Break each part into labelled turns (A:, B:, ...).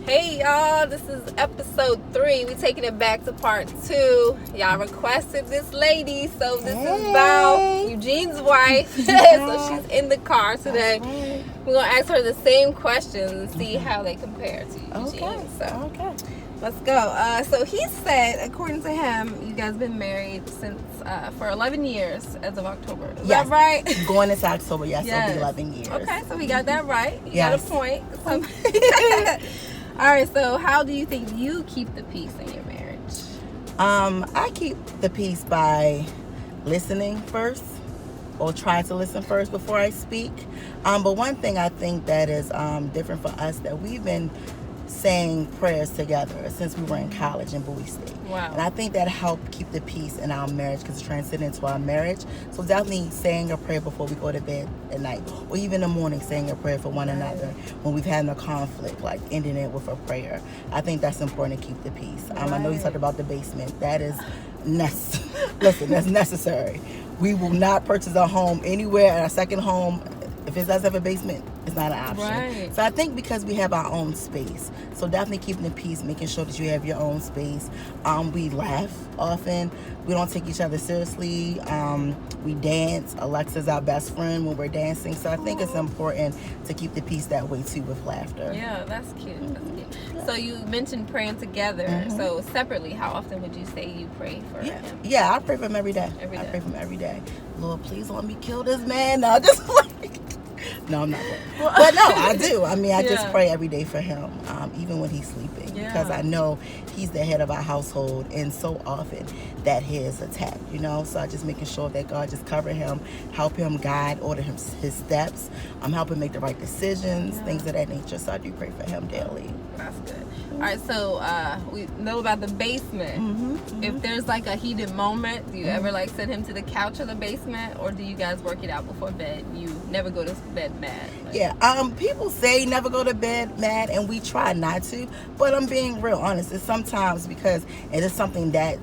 A: Hey y'all, this is episode 3. We taking it back to part 2. Y'all requested this lady, so this is about Eugene's wife. So she's in the car today. Right. We're gonna ask her the same questions and see how they compare to Eugene. Okay. Let's go. So he said, according to him, you guys been married since for 11 years as of October. Is that right?
B: Going into October, yes. It'll be 11 years.
A: Okay, so we got that right. You got a point. All right, so how do you think you keep the peace in your marriage?
B: I keep the peace by listening first, or try to listen first before I speak. But one thing I think that is different for us, that we've been saying prayers together since we were in college in Bowie State.
A: Wow.
B: And I think that helped keep the peace in our marriage, because it transcended into our marriage. So definitely saying a prayer before we go to bed at night, or even in the morning, saying a prayer for one another when we've had a conflict, like ending it with a prayer. I think that's important to keep the peace. I know you talked about the basement. That is listen, that's necessary. We will not purchase a home anywhere, at a second home, if it doesn't have a basement. It's not an option.
A: Right.
B: So I think because we have our own space, so definitely keeping the peace, making sure that you have your own space. We laugh often. We don't take each other seriously. We dance. Alexa's our best friend when we're dancing. So I think it's important to keep the peace that way too, with laughter.
A: Yeah, that's cute. That's cute. So you mentioned praying together. So separately, how often would you say you pray for him?
B: Yeah, I pray for him every day. I pray for him every day. Lord, please let me kill this man. No, just like... No, I'm not praying. But no, I do. I mean, I just pray every day for him, even when he's sleeping, because I know he's the head of our household, and so often that he is attacked, So I just making sure that God just cover him, help him guide, order his steps, help him make the right decisions, things of that nature. So I do pray for him daily.
A: That's good. All right, so we know about the basement. If there's like a heated moment, do you ever like send him to the couch or the basement, or do you guys work it out before bed? You never go to bed mad?
B: People say never go to bed mad, and we try not to, but I'm being real honest. It's sometimes because it is something that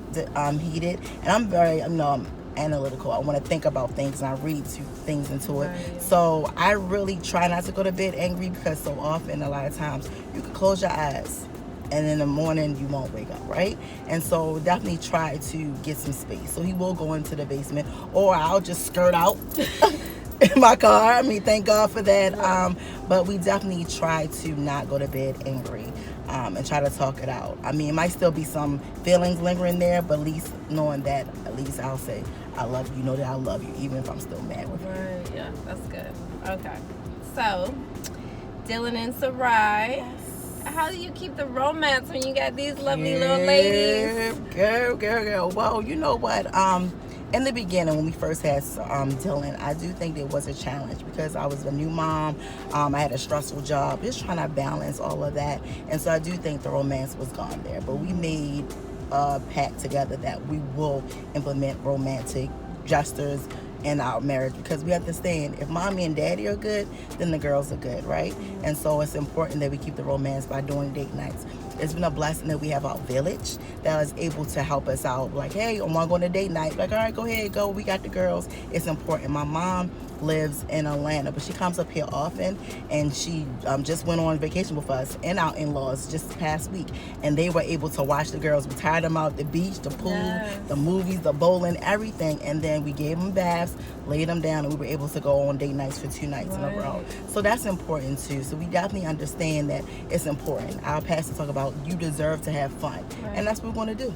B: heated, and I'm very, I'm analytical. I want to think about things, and I read things into it. Right. So I really try not to go to bed angry, because so often, a lot of times, you can close your eyes and in the morning you won't wake up, right? And so definitely try to get some space. So he will go into the basement, or I'll just skirt out in my car. I mean, thank God for that. Yeah. But we definitely try to not go to bed angry, and try to talk it out. I mean, it might still be some feelings lingering there, but at least knowing that, at least I'll say, I love you. You know that I love you, even if I'm still mad with you.
A: Right, yeah, that's good. Okay. So, Dylan and Sarai, how do you keep the romance when you got these lovely little ladies?
B: Girl. Well, you know what? In the beginning, when we first had Dylan, I do think it was a challenge, because I was a new mom. I had a stressful job, just trying to balance all of that. And so I do think the romance was gone there. But we made a pact together that we will implement romantic gestures in our marriage, because we understand if mommy and daddy are good, then the girls are good, right? And so it's important that we keep the romance by doing date nights. It's been a blessing that we have our village that is able to help us out. Like, hey, I want to go on a date night. Like, all right, go ahead, go. We got the girls. It's important. My mom lives in Atlanta, but she comes up here often, and she just went on vacation with us and our in-laws just past week, and they were able to watch the girls. We tired them out, the beach, the pool, the movies, the bowling, everything, and then we gave them baths, laid them down, and we were able to go on date nights for 2 nights in a row. So that's important too. So we definitely understand that it's important. Our pastor talk about you deserve to have fun, and that's what we're going to do.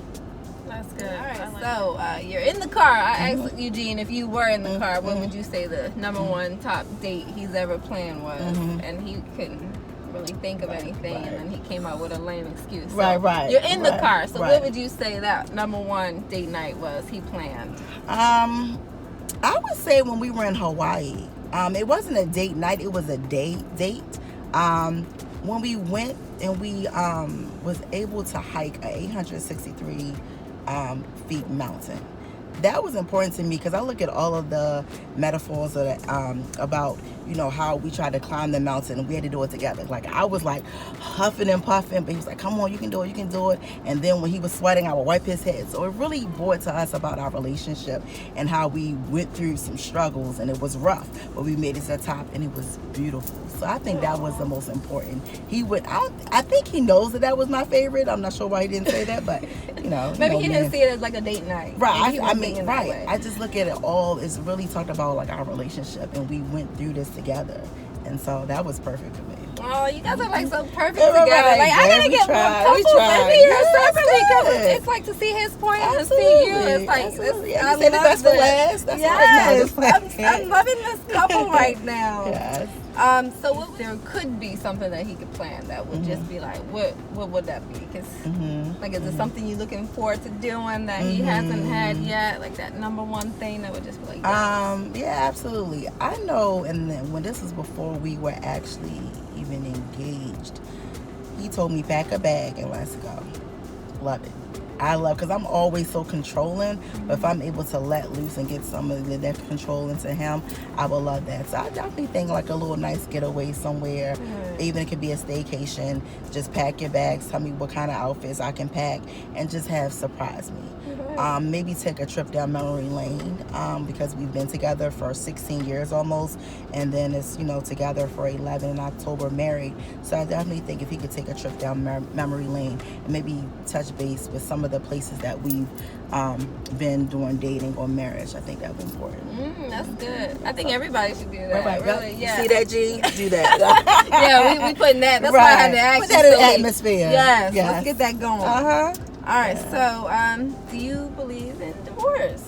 A: That's good. All right, so you're in the car. I asked Eugene, if you were in the car, what would you say the number one top date he's ever planned was? And he couldn't really think of anything, and then he came out with a lame excuse. So you're in the car, so what would you say that number one date night was he planned?
B: I would say when we were in Hawaii. It wasn't a date night, it was a date. When we went and we was able to hike a 863 feet mountain. that was important to me because I look at all of the metaphors of about, you know, how we tried to climb the mountain and we had to do it together. Like, I was like huffing and puffing, but he was like, come on, you can do it, you can do it. And then when he was sweating, I would wipe his head. So it really brought to us about our relationship and how we went through some struggles, and it was rough, but we made it to the top and it was beautiful. So I think that was the most important. I think he knows that was my favorite. I'm not sure why he didn't say that, but you know.
A: Maybe he didn't see it as like a date night.
B: Right. I mean, right. I just look at it all. It's really talked about like our relationship, and we went through this together, and so that was perfect for me.
A: Oh, you guys are like so perfect together. Like, I gotta get more couples
B: in
A: here separately because it's like to see his point and to see you. It's like I love
B: that's the last. That's
A: yes, I'm loving this couple right now.
B: Yes.
A: So there could be something that he could plan that would just be like, what would that be? Because like, is it something you're looking forward to doing that he hasn't had yet? Like that number one thing that would just be like, yes.
B: Yeah, absolutely. I know, and then when this was before we were actually even engaged, he told me pack a bag and let's go. Love it. I love, because I'm always so controlling, but if I'm able to let loose and get some of that control into him, I will love that. So I definitely think like a little nice getaway somewhere, even it could be a staycation. Just pack your bags, tell me what kind of outfits I can pack, and just surprise me. Maybe take a trip down memory lane, because we've been together for 16 years almost, and then it's, you know, together for 11 in October, married. So I definitely think if he could take a trip down memory lane and maybe touch base with some of the places that we've been doing dating or marriage, I think that would be important.
A: That's good. I think everybody should do that. Right. Really, yeah.
B: See that, G? Do that.
A: Yeah, we putting that. That's why I had to ask.
B: Put that in the atmosphere.
A: Yes, let's get that going. All right,
B: yeah.
A: So do you believe in divorce?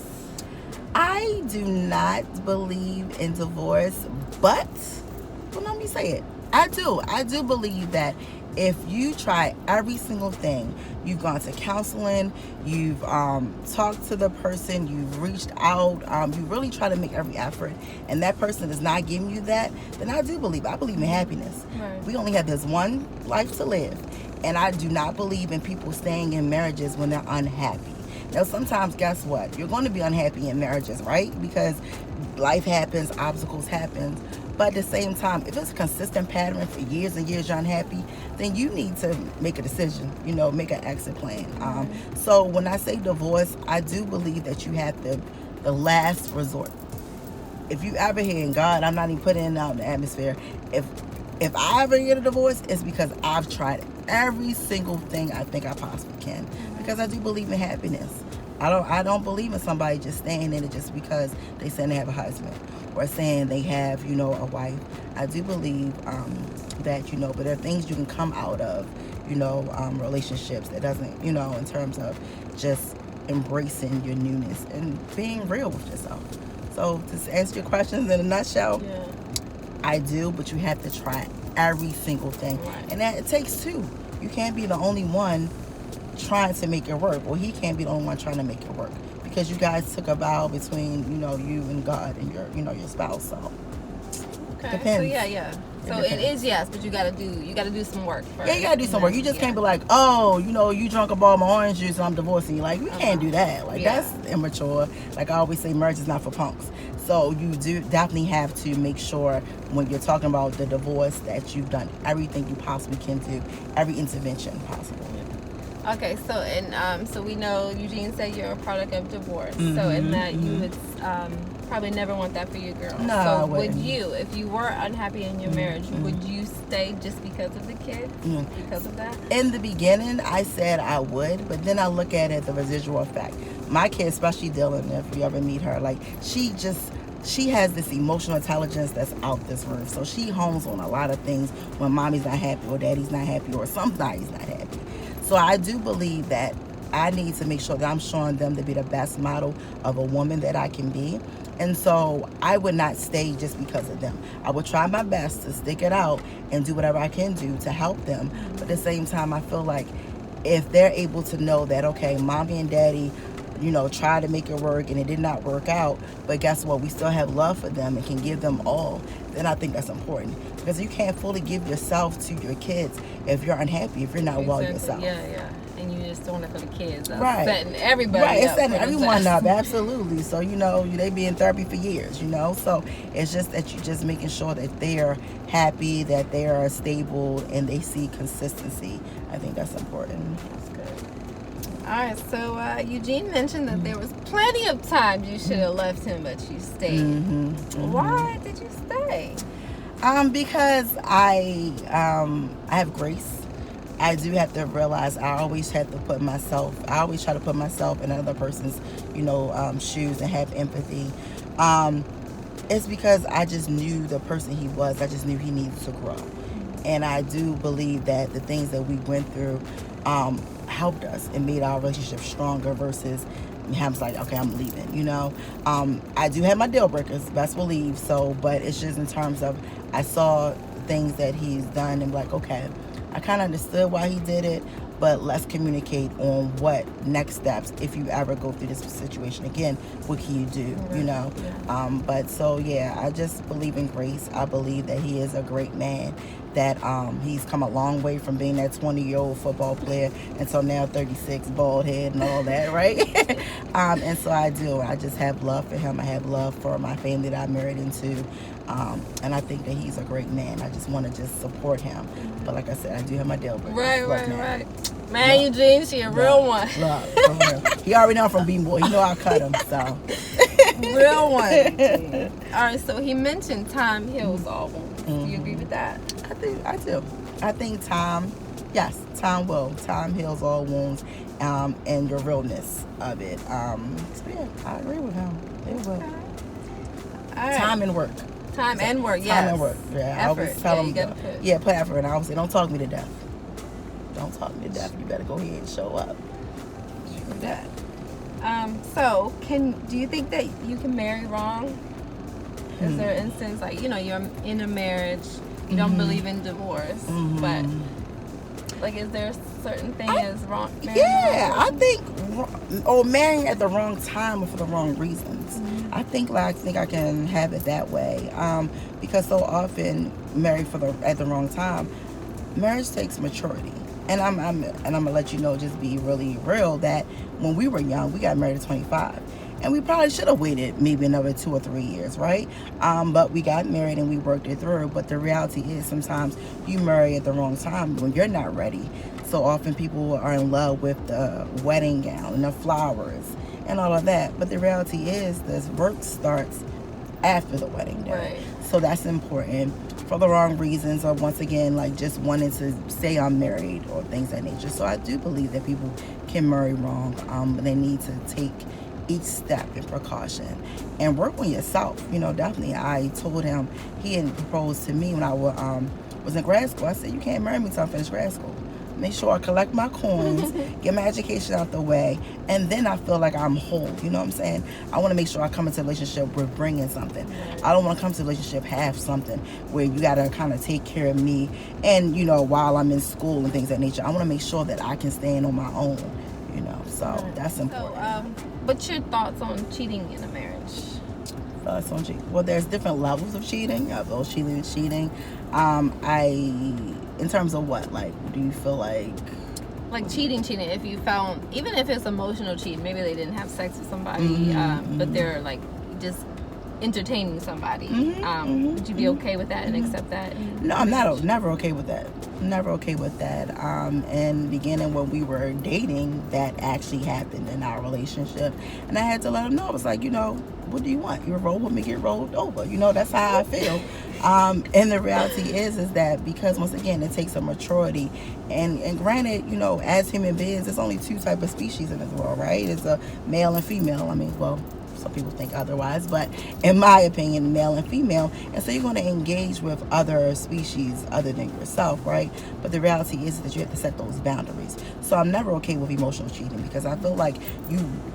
B: I do not believe in divorce, but, well, let me say it. I do believe that if you try every single thing, you've gone to counseling, you've talked to the person, you've reached out, you really try to make every effort, and that person is not giving you that, then I believe in happiness. Right. We only have this one life to live, and I do not believe in people staying in marriages when they're unhappy. Now, sometimes, guess what? You're going to be unhappy in marriages, right? Because life happens, obstacles happen. But at the same time, if it's a consistent pattern for years and years you're unhappy, then you need to make a decision, you know, make an exit plan. So when I say divorce, I do believe that you have the last resort. If you ever hear, and God, I'm not even putting it out in the atmosphere, if I ever get a divorce, it's because I've tried every single thing I think I possibly can. Because I do believe in happiness. I don't believe in somebody just staying in it just because they say they have a husband or saying they have, you know, a wife. I do believe that, you know, but there are things you can come out of, you know, relationships that doesn't, you know, in terms of just embracing your newness and being real with yourself. So to answer your questions in a nutshell, I do, but you have to try every single thing. Right. And that it takes two. You can't be the only one trying to make it work, or he can't be the only one trying to make it work, because you guys took a vow between, you know, you and God and your, you know, your spouse. So depends.
A: So it is yes, but you gotta do some work first.
B: Yeah, you gotta do some work. You just can't be like, oh, you know, you drunk up all my orange juice and I'm divorcing you. Like, we can't do that. Like, that's immature. Like I always say, marriage is not for punks. So you do definitely have to make sure when you're talking about the divorce that you've done everything you possibly can do, every intervention possible.
A: Okay, so and so we know Eugene said you're a product of divorce. So in that you would probably never want that for your girl.
B: No,
A: so
B: I wouldn't.
A: Would you, if you were unhappy in your marriage, would you stay just because of the kids? Because of that?
B: In the beginning, I said I would, but then I look at it, the residual effect. My kid, especially Dylan, if you ever meet her, like she has this emotional intelligence that's out this roof. So she homes on a lot of things when mommy's not happy or daddy's not happy or somebody's not happy. So I do believe that I need to make sure that I'm showing them to be the best model of a woman that I can be. And so I would not stay just because of them. I would try my best to stick it out and do whatever I can do to help them. But at the same time, I feel like if they're able to know that, okay, mommy and daddy try to make it work and it did not work out, but guess what? We still have love for them and can give them all. Then I think that's important, because you can't fully give yourself to your kids if you're unhappy, if you're not well yourself.
A: Yeah. And you just doing it for the kids.
B: Right.
A: Setting everybody
B: right. It's
A: up.
B: setting everyone up, absolutely. So, they be in therapy for years, so it's just that you're just making sure that they're happy, that they are stable, and they see consistency. I think that's important.
A: That's good. All right, so Eugene mentioned that there was plenty of times you should have left him, but you stayed. Why did you stay?
B: Because I have grace. I do have to realize I always try to put myself in another person's, shoes and have empathy. It's because I just knew the person he was. I just knew he needed to grow. And I do believe that the things that we went through helped us and made our relationship stronger versus him's like, okay, I'm leaving, I do have my deal breakers, best believe. So, but it's just in terms of, I saw things that he's done and like, okay, I kind of understood why he did it, but let's communicate on what next steps, if you ever go through this situation again, what can you do, But so, yeah, I just believe in grace. I believe that he is a great man, that he's come a long way from being that 20-year-old football player until now 36, bald head and all that, right? And so I just have love for him. I have love for my family that I married into. And I think that he's a great man. I just want to just support him. But like I said, I do have my deal breakers.
A: Right. Man, Eugene, she a real one.
B: Love, for real. He already know I'm from B-Boy. He know I cut him, so.
A: Real one. All right, so he mentioned time heals all wounds. Do you agree with that?
B: I do. I think time heals all wounds, and the realness of it. So yeah, I agree with him. It will.
A: All right.
B: Time and work.
A: Time and work, yes.
B: Time and work. Yeah,
A: effort.
B: I always tell him, put effort. And I always say, don't talk me to death. Don't talk me to death. You better go ahead and show up.
A: True that. So, do you think that you can marry wrong? Is there an instance like, you're in a marriage, you don't believe in divorce, but like, is there a certain thing as wrong?
B: I think, or marrying at the wrong time or for the wrong reasons. I think I can have it that way, because so often married at the wrong time. Marriage takes maturity. And I'm gonna let you know, just be really real, that when we were young, we got married at 25, and we probably should have waited maybe another 2 or 3 years, right? But we got married and we worked it through. But the reality is, sometimes you marry at the wrong time when you're not ready. So often people are in love with the wedding gown and the flowers and all of that. But the reality is, this work starts after the wedding day.
A: Right.
B: So that's important. For the wrong reasons, or once again, like just wanting to say I'm married or things of that nature. So I do believe that people can marry wrong, but they need to take each step in precaution and work on yourself. Definitely. I told him, he had proposed to me when I was in grad school. I said, you can't marry me until I finish grad school. Make sure I collect my coins, get my education out the way, and then I feel like I'm whole. You know what I'm saying? I want to make sure I come into a relationship with bringing something. I don't want to come to a relationship have something where you got to kind of take care of me and, while I'm in school and things of that nature. I want to make sure that I can stand on my own, so that's important.
A: So, what's your thoughts on cheating in a marriage?
B: Well, there's different levels of cheating. Those cheating is cheating. In terms of what, like, do you feel like
A: cheating, if you found, even if it's emotional cheating, maybe they didn't have sex with somebody, but they're like just entertaining somebody, would you be okay with that and accept that?
B: No, I'm never okay with that. Never okay with that. In the beginning, when we were dating, that actually happened in our relationship, and I had to let him know. I was like, what do you want? You roll with me, get rolled over. That's how I feel. And the reality is that because, once again, it takes a maturity, and granted, as human beings, there's only 2 types of species in this world, right? It's a male and female. I mean, well, some people think otherwise, but in my opinion, male and female. And so you're going to engage with other species other than yourself, right? But the reality is that you have to set those boundaries. So I'm never okay with emotional cheating, because I feel like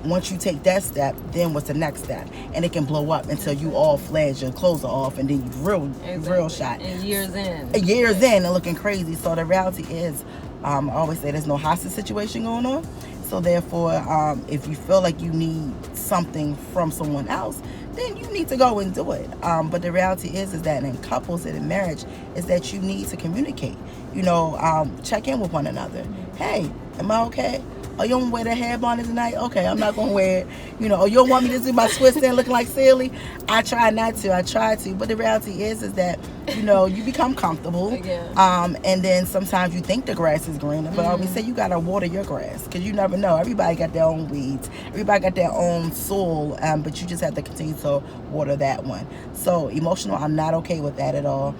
B: once you take that step, then what's the next step? And it can blow up until you all fledged, your clothes are off, and then you real shot.
A: And years in and
B: looking crazy. So the reality is, I always say there's no hostage situation going on. So therefore, if you feel like you need something from someone else, then you need to go and do it. But the reality is that in couples and in marriage, is that you need to communicate. Check in with one another. Hey, am I okay? Oh, you don't wear that hair bonnet tonight? Okay, I'm not gonna wear it. Oh, you don't want me to do my twist in looking like silly? I try not to. I try to. But the reality is that you become comfortable. And then sometimes you think the grass is greener, but I always say you gotta water your grass because you never know. Everybody got their own weeds. Everybody got their own soil. But you just have to continue to water that one. So emotional, I'm not okay with that at all.